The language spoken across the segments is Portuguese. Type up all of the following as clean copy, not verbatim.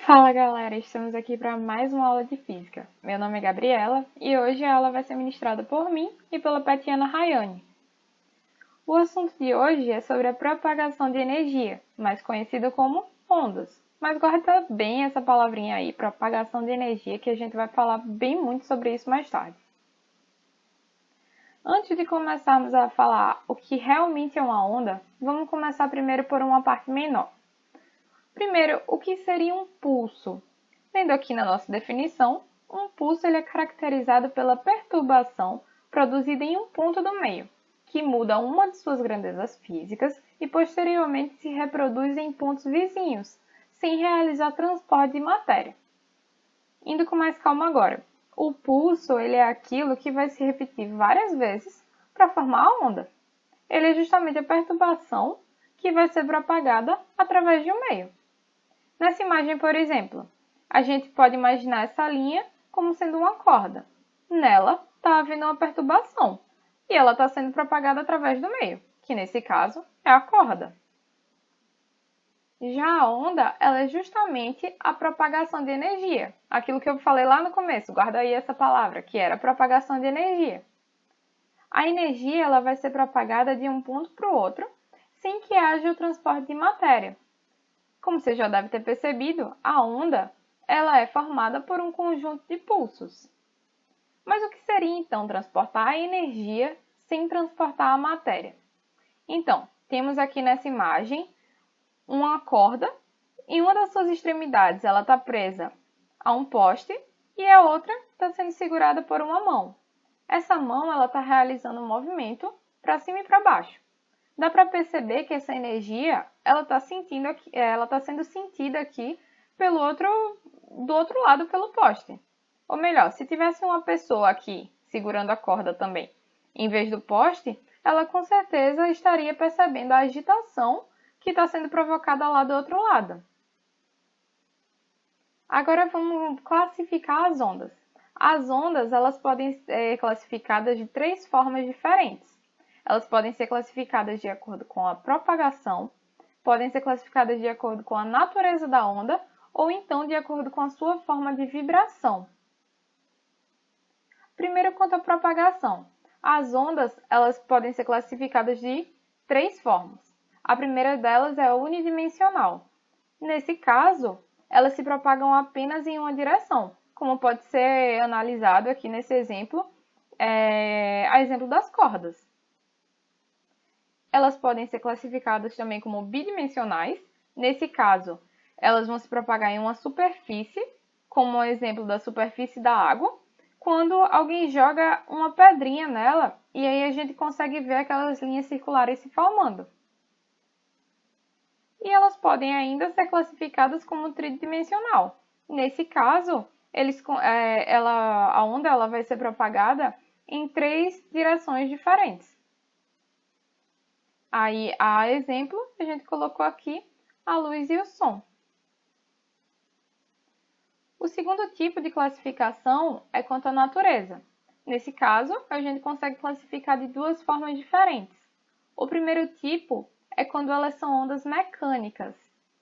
Fala galera, estamos aqui para mais uma aula de Física. Meu nome é Gabriela e hoje a aula vai ser ministrada por mim e pela Tatiana Rayane. O assunto de hoje é sobre a propagação de energia, mais conhecida como ondas. Mas guarda bem essa palavrinha aí, propagação de energia, que a gente vai falar bem muito sobre isso mais tarde. Antes de começarmos a falar o que realmente é uma onda, vamos começar primeiro por uma parte menor. Primeiro, o que seria um pulso? Vendo aqui na nossa definição, um pulso ele é caracterizado pela perturbação produzida em um ponto do meio, que muda uma de suas grandezas físicas e posteriormente se reproduz em pontos vizinhos, sem realizar transporte de matéria. Indo com mais calma agora. O pulso ele é aquilo que vai se repetir várias vezes para formar a onda. Ele é justamente a perturbação que vai ser propagada através de um meio. Nessa imagem, por exemplo, a gente pode imaginar essa linha como sendo uma corda. Nela está havendo uma perturbação e ela está sendo propagada através do meio, que nesse caso é a corda. Já a onda, ela é justamente a propagação de energia. Aquilo que eu falei lá no começo, guarda aí essa palavra, que era propagação de energia. A energia ela vai ser propagada de um ponto para o outro, sem que haja o transporte de matéria. Como você já deve ter percebido, a onda ela é formada por um conjunto de pulsos. Mas o que seria então transportar a energia sem transportar a matéria? Então, temos aqui nessa imagem uma corda e uma das suas extremidades ela está presa a um poste e a outra está sendo segurada por uma mão. Essa mão ela está realizando um movimento para cima e para baixo. Dá para perceber que essa energia ela está sendo sentida aqui do outro lado pelo poste. Ou melhor, se tivesse uma pessoa aqui segurando a corda também, em vez do poste, ela com certeza estaria percebendo a agitação que está sendo provocada lá do outro lado. Agora vamos classificar as ondas. As ondas elas podem ser classificadas de três formas diferentes. Elas podem ser classificadas de acordo com a propagação, podem ser classificadas de acordo com a natureza da onda ou então de acordo com a sua forma de vibração. Primeiro, quanto à propagação. As ondas elas podem ser classificadas de três formas. A primeira delas é unidimensional. Nesse caso, elas se propagam apenas em uma direção, como pode ser analisado aqui nesse exemplo, a exemplo das cordas. Elas podem ser classificadas também como bidimensionais. Nesse caso, elas vão se propagar em uma superfície, como o exemplo da superfície da água, quando alguém joga uma pedrinha nela e aí a gente consegue ver aquelas linhas circulares se formando. E elas podem ainda ser classificadas como tridimensional. Nesse caso, a onda ela vai ser propagada em três direções diferentes. Aí, a exemplo, a gente colocou aqui a luz e o som. O segundo tipo de classificação é quanto à natureza. Nesse caso, a gente consegue classificar de duas formas diferentes. O primeiro tipo é quando elas são ondas mecânicas.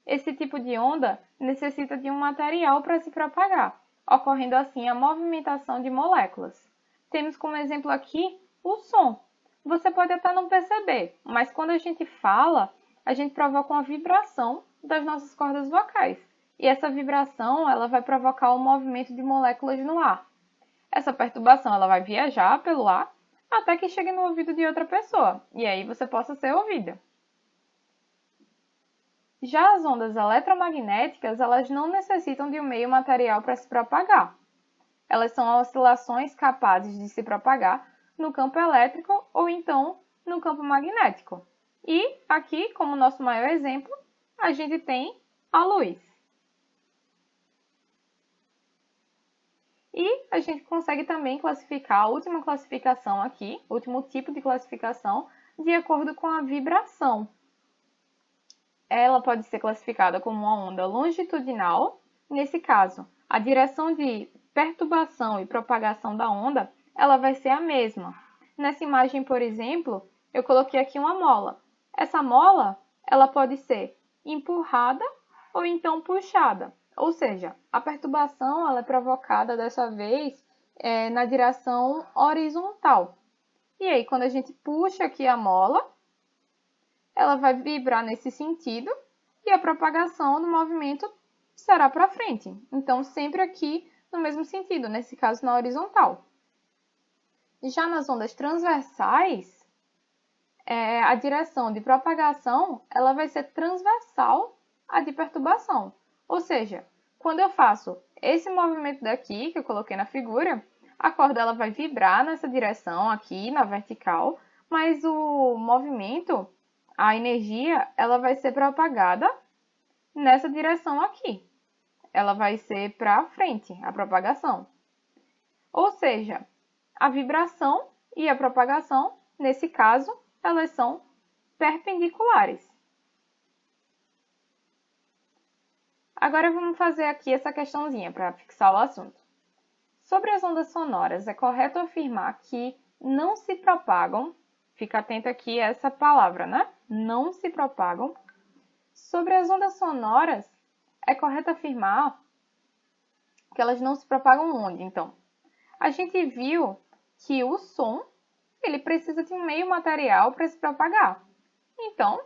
Esse tipo de onda necessita de um material para se propagar, ocorrendo assim a movimentação de moléculas. Temos como exemplo aqui o som. Você pode até não perceber, mas quando a gente fala, a gente provoca uma vibração das nossas cordas vocais. E essa vibração ela vai provocar o movimento de moléculas no ar. Essa perturbação ela vai viajar pelo ar até que chegue no ouvido de outra pessoa, e aí você possa ser ouvida. Já as ondas eletromagnéticas, elas não necessitam de um meio material para se propagar. Elas são oscilações capazes de se propagar no campo elétrico ou então no campo magnético. E aqui, como nosso maior exemplo, a gente tem a luz. E a gente consegue também classificar a última classificação aqui, o último tipo de classificação, de acordo com a vibração. Ela pode ser classificada como uma onda longitudinal. Nesse caso, a direção de perturbação e propagação da onda ela vai ser a mesma. Nessa imagem, por exemplo, eu coloquei aqui uma mola. Essa mola ela pode ser empurrada ou então puxada. Ou seja, a perturbação ela é provocada dessa vez na direção horizontal. E aí, quando a gente puxa aqui a mola, ela vai vibrar nesse sentido e a propagação do movimento será para frente. Então, sempre aqui no mesmo sentido, nesse caso na horizontal. Já nas ondas transversais, a direção de propagação ela vai ser transversal à de perturbação. Ou seja, quando eu faço esse movimento daqui, que eu coloquei na figura, a corda ela vai vibrar nessa direção aqui, na vertical, mas o movimento, a energia, ela vai ser propagada nessa direção aqui. Ela vai ser para frente, a propagação. Ou seja, a vibração e a propagação, nesse caso, elas são perpendiculares. Agora vamos fazer aqui essa questãozinha para fixar o assunto. Sobre as ondas sonoras, é correto afirmar que não se propagam, fica atento aqui a essa palavra, né? Não se propagam. Sobre as ondas sonoras, é correto afirmar que elas não se propagam onde, então? A gente viu que o som, ele precisa de um meio material para se propagar. Então,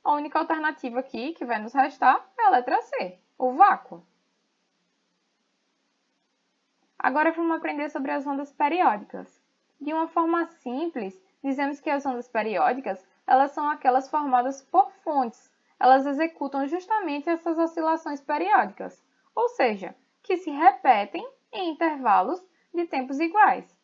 a única alternativa aqui que vai nos restar é a letra C, o vácuo. Agora vamos aprender sobre as ondas periódicas. De uma forma simples, dizemos que as ondas periódicas, elas são aquelas formadas por fontes. Elas executam justamente essas oscilações periódicas, ou seja, que se repetem em intervalos de tempos iguais.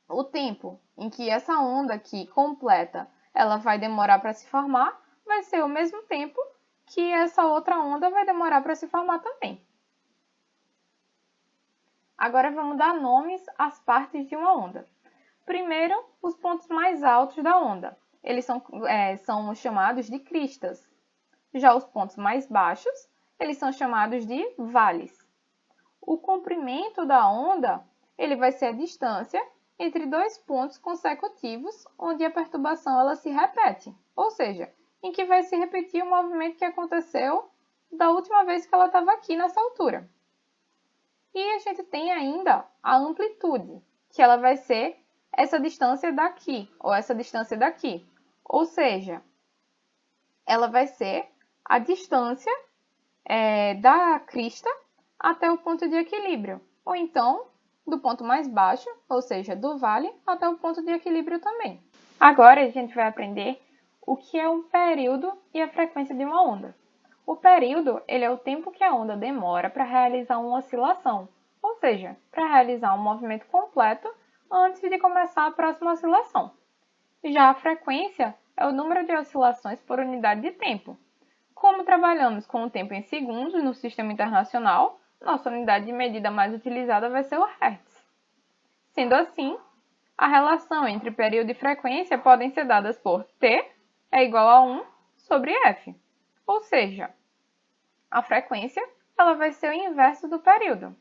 O tempo em que essa onda aqui completa, ela vai demorar para se formar, vai ser o mesmo tempo que essa outra onda vai demorar para se formar também. Agora vamos dar nomes às partes de uma onda. Primeiro, os pontos mais altos da onda. Eles são chamados de cristas. Já os pontos mais baixos, eles são chamados de vales. O comprimento da onda, ele vai ser a distância entre dois pontos consecutivos onde a perturbação ela se repete. Ou seja, em que vai se repetir o movimento que aconteceu da última vez que ela estava aqui nessa altura. E a gente tem ainda a amplitude, que ela vai ser essa distância daqui, ou essa distância daqui. Ou seja, ela vai ser a distância da crista até o ponto de equilíbrio. Ou então, do ponto mais baixo, ou seja, do vale, até o ponto de equilíbrio também. Agora a gente vai aprender o que é um período e a frequência de uma onda. O período, ele é o tempo que a onda demora para realizar uma oscilação, ou seja, para realizar um movimento completo antes de começar a próxima oscilação. Já a frequência é o número de oscilações por unidade de tempo. Como trabalhamos com o tempo em segundos no sistema internacional, nossa unidade de medida mais utilizada vai ser o Hertz. Sendo assim, a relação entre período e frequência podem ser dadas por T é igual a 1 sobre F, ou seja, a frequência ela vai ser o inverso do período.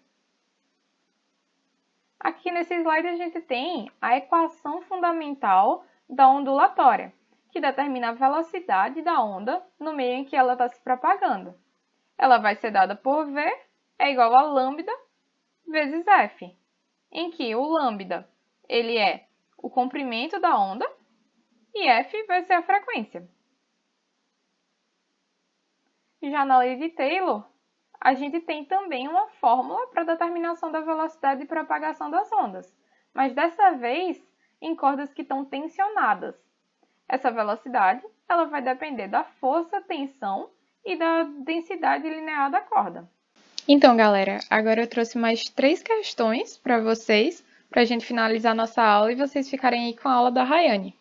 Aqui nesse slide a gente tem a equação fundamental da ondulatória, que determina a velocidade da onda no meio em que ela está se propagando. Ela vai ser dada por V é igual a lambda vezes F, em que o lambda ele é o comprimento da onda e F vai ser a frequência. Já na lei de Taylor, a gente tem também uma fórmula para a determinação da velocidade de propagação das ondas, mas dessa vez em cordas que estão tensionadas. Essa velocidade ela vai depender da força, tensão e da densidade linear da corda. Então, galera, agora eu trouxe mais 3 questões para vocês, para a gente finalizar nossa aula e vocês ficarem aí com a aula da Rayane.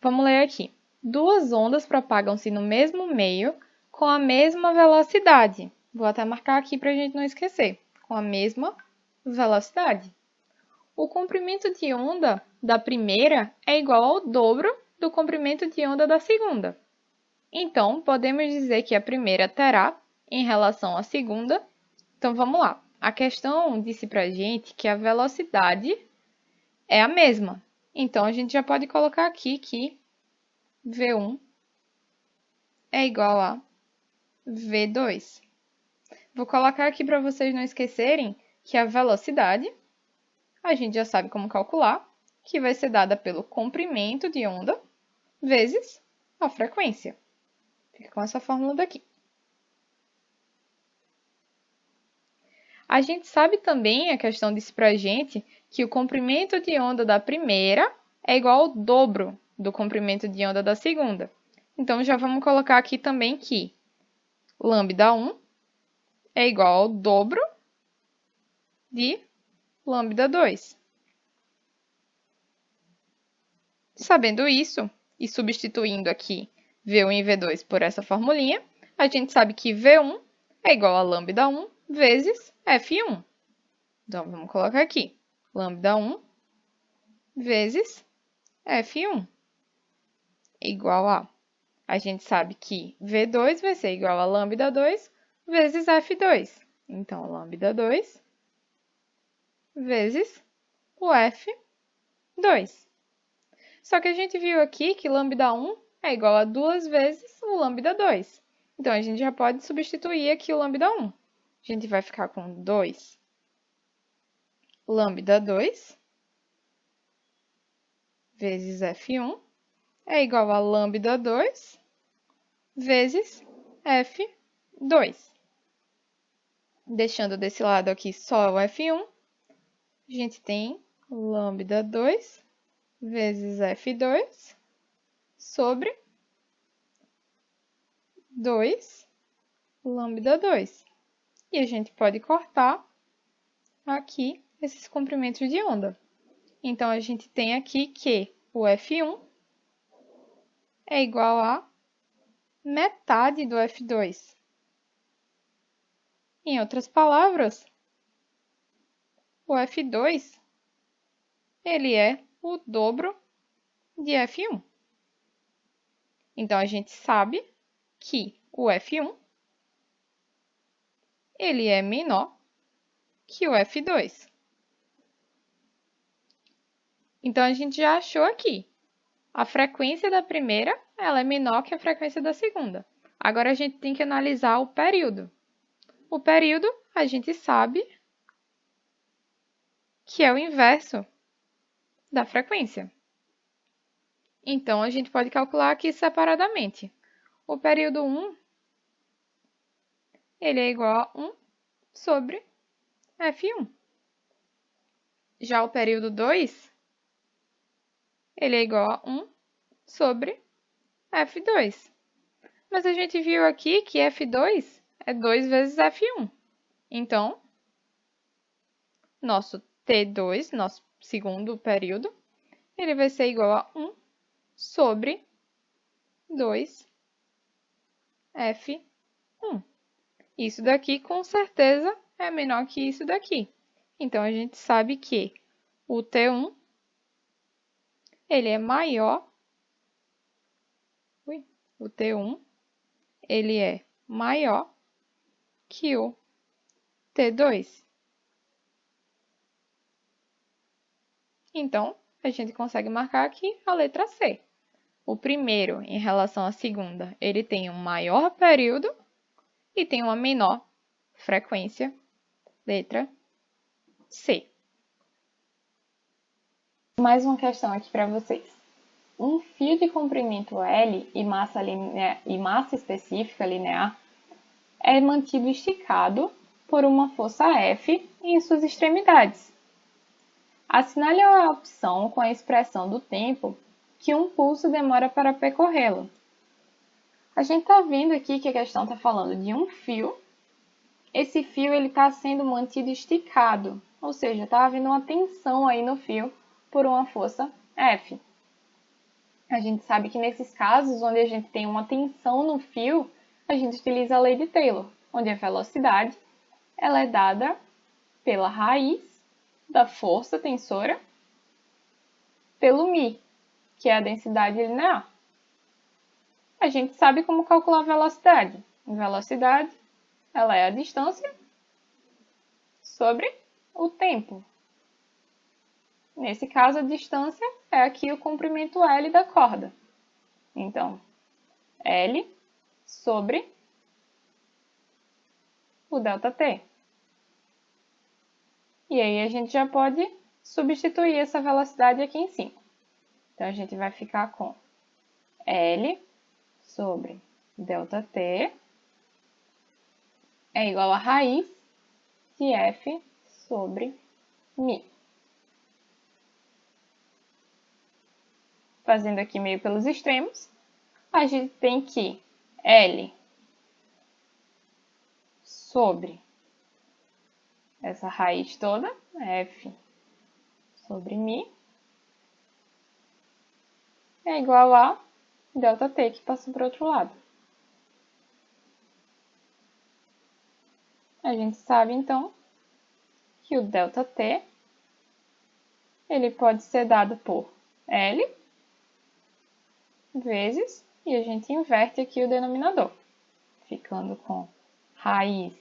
Vamos ler aqui. 2 ondas propagam-se no mesmo meio com a mesma velocidade. Vou até marcar aqui para a gente não esquecer. Com a mesma velocidade. O comprimento de onda da primeira é igual ao dobro do comprimento de onda da segunda. Então, podemos dizer que a primeira terá, em relação à segunda. Então, vamos lá. A questão disse para a gente que a velocidade é a mesma. Então, a gente já pode colocar aqui que V1 é igual a V2. Vou colocar aqui para vocês não esquecerem que a velocidade, a gente já sabe como calcular, que vai ser dada pelo comprimento de onda vezes a frequência. Fica com essa fórmula daqui. A gente sabe também, a questão disse para a gente, que o comprimento de onda da primeira é igual ao dobro do comprimento de onda da segunda. Então, já vamos colocar aqui também que λ1 é igual ao dobro de λ2. Sabendo isso, e substituindo aqui V1 e V2 por essa formulinha, a gente sabe que V1 é igual a λ1 vezes F1. Então, vamos colocar aqui, λ1 vezes F1 igual a gente sabe que V2 vai ser igual a λ2 vezes F2. Então, λ2 vezes o F2. Só que a gente viu aqui que λ1 é igual a 2 vezes o λ2. Então, a gente já pode substituir aqui o λ1. A gente vai ficar com 2 λ2 vezes F1 é igual a λ2 vezes F2. Deixando desse lado aqui só o F1, a gente tem λ2 vezes F2 sobre 2 λ2. E a gente pode cortar aqui esses comprimentos de onda. Então, a gente tem aqui que o F1 é igual a metade do F2. Em outras palavras, o F2 ele é o dobro de F1. Então, a gente sabe que o F1 ele é menor que o F2. Então, a gente já achou aqui. A frequência da primeira ela é menor que a frequência da segunda. Agora, a gente tem que analisar o período. O período, a gente sabe que é o inverso da frequência. Então, a gente pode calcular aqui separadamente. O período 1 ele é igual a 1 sobre F1. Já o período 2 ele é igual a 1 sobre F2. Mas a gente viu aqui que F2 é 2 vezes F1. Então, nosso T2, nosso segundo período, ele vai ser igual a 1 sobre 2 F1. Isso daqui, com certeza, é menor que isso daqui. Então, a gente sabe que o T1 ele é maior. O T1 ele é maior que o T2. Então, a gente consegue marcar aqui a letra C. O primeiro, em relação à segunda, ele tem um maior período e tem uma menor frequência, letra C. Mais uma questão aqui para vocês. Um fio de comprimento L e massa específica linear é mantido esticado por uma força F em suas extremidades. Assinale a opção com a expressão do tempo que um pulso demora para percorrê-lo. A gente está vendo aqui que a questão está falando de um fio. Esse fio está sendo mantido esticado, ou seja, está havendo uma tensão aí no fio por uma força F. A gente sabe que nesses casos onde a gente tem uma tensão no fio, a gente utiliza a lei de Taylor, onde a velocidade ela é dada pela raiz da força tensora pelo μ, que é a densidade linear. A gente sabe como calcular a velocidade. A velocidade ela é a distância sobre o tempo. Nesse caso, a distância é aqui o comprimento L da corda. Então, L sobre o ΔT. E aí a gente já pode substituir essa velocidade aqui em cima. Então, a gente vai ficar com L sobre ΔT é igual a raiz de F sobre μ. Fazendo aqui meio pelos extremos, a gente tem que L sobre essa raiz toda, F sobre μ, é igual a ΔT, que passou para o outro lado. A gente sabe, então, que o ΔT ele pode ser dado por L vezes, e a gente inverte aqui o denominador, ficando com raiz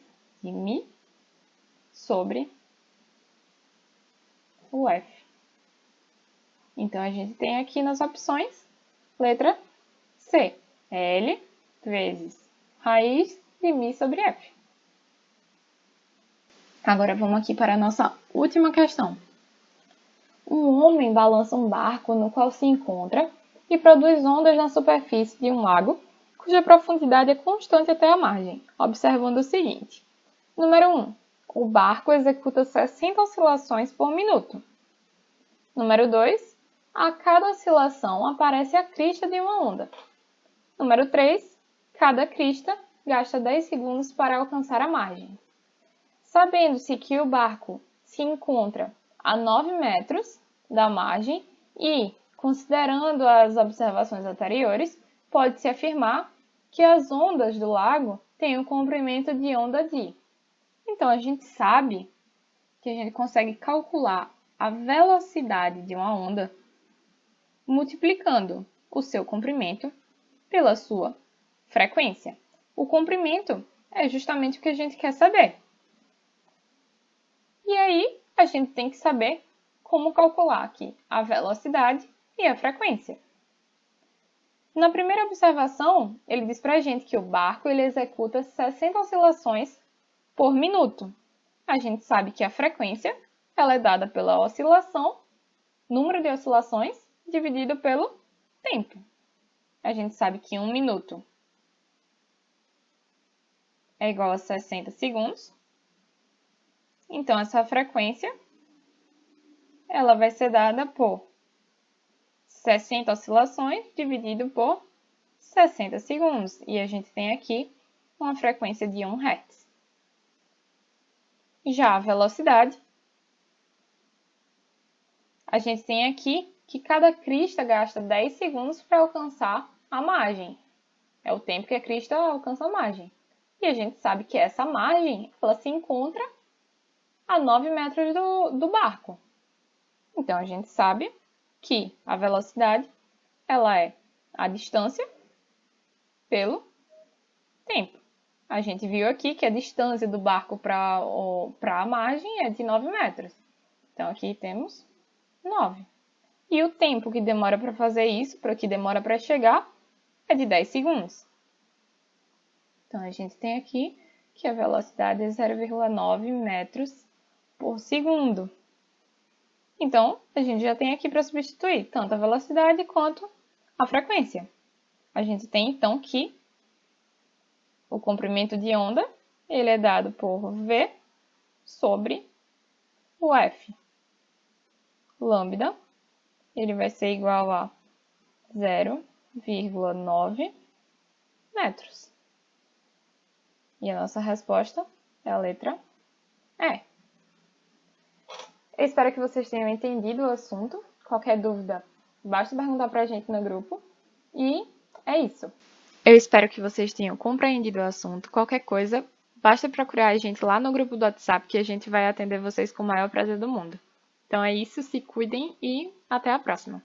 de μ sobre o F. Então, a gente tem aqui nas opções, letra C, L vezes raiz de μ sobre F. Agora, vamos aqui para a nossa última questão. Um homem balança um barco no qual se encontra e produz ondas na superfície de um lago, cuja profundidade é constante até a margem, observando o seguinte. Número 1. O barco executa 60 oscilações por minuto. Número 2. A cada oscilação aparece a crista de uma onda. Número 3. Cada crista gasta 10 segundos para alcançar a margem. Sabendo-se que o barco se encontra a 9 metros da margem e, considerando as observações anteriores, pode-se afirmar que as ondas do lago têm um comprimento de onda de. Então, a gente sabe que a gente consegue calcular a velocidade de uma onda multiplicando o seu comprimento pela sua frequência. O comprimento é justamente o que a gente quer saber. E aí, a gente tem que saber como calcular aqui a velocidade e a frequência. Na primeira observação, ele diz para a gente que o barco ele executa 60 oscilações por minuto. A gente sabe que a frequência ela é dada pela oscilação, número de oscilações, dividido pelo tempo. A gente sabe que 1 minuto é igual a 60 segundos. Então, essa frequência ela vai ser dada por 60 oscilações dividido por 60 segundos. E a gente tem aqui uma frequência de 1 Hz. Já a velocidade, a gente tem aqui que cada crista gasta 10 segundos para alcançar a margem. É o tempo que a crista alcança a margem. E a gente sabe que essa margem ela se encontra a 9 metros do barco. Então, a gente sabe que a velocidade ela é a distância pelo tempo. A gente viu aqui que a distância do barco para a margem é de 9 metros. Então, aqui temos 9. E o tempo que demora para fazer isso, para que demora para chegar, é de 10 segundos. Então, a gente tem aqui que a velocidade é 0,9 metros por segundo. Então, a gente já tem aqui para substituir tanto a velocidade quanto a frequência. A gente tem, então, que o comprimento de onda ele é dado por V sobre o F. Lambda, ele vai ser igual a 0,9 metros. E a nossa resposta é a letra E. Eu espero que vocês tenham entendido o assunto. Qualquer dúvida, basta perguntar para a gente no grupo. E é isso. Eu espero que vocês tenham compreendido o assunto. Qualquer coisa, basta procurar a gente lá no grupo do WhatsApp que a gente vai atender vocês com o maior prazer do mundo. Então é isso, se cuidem e até a próxima!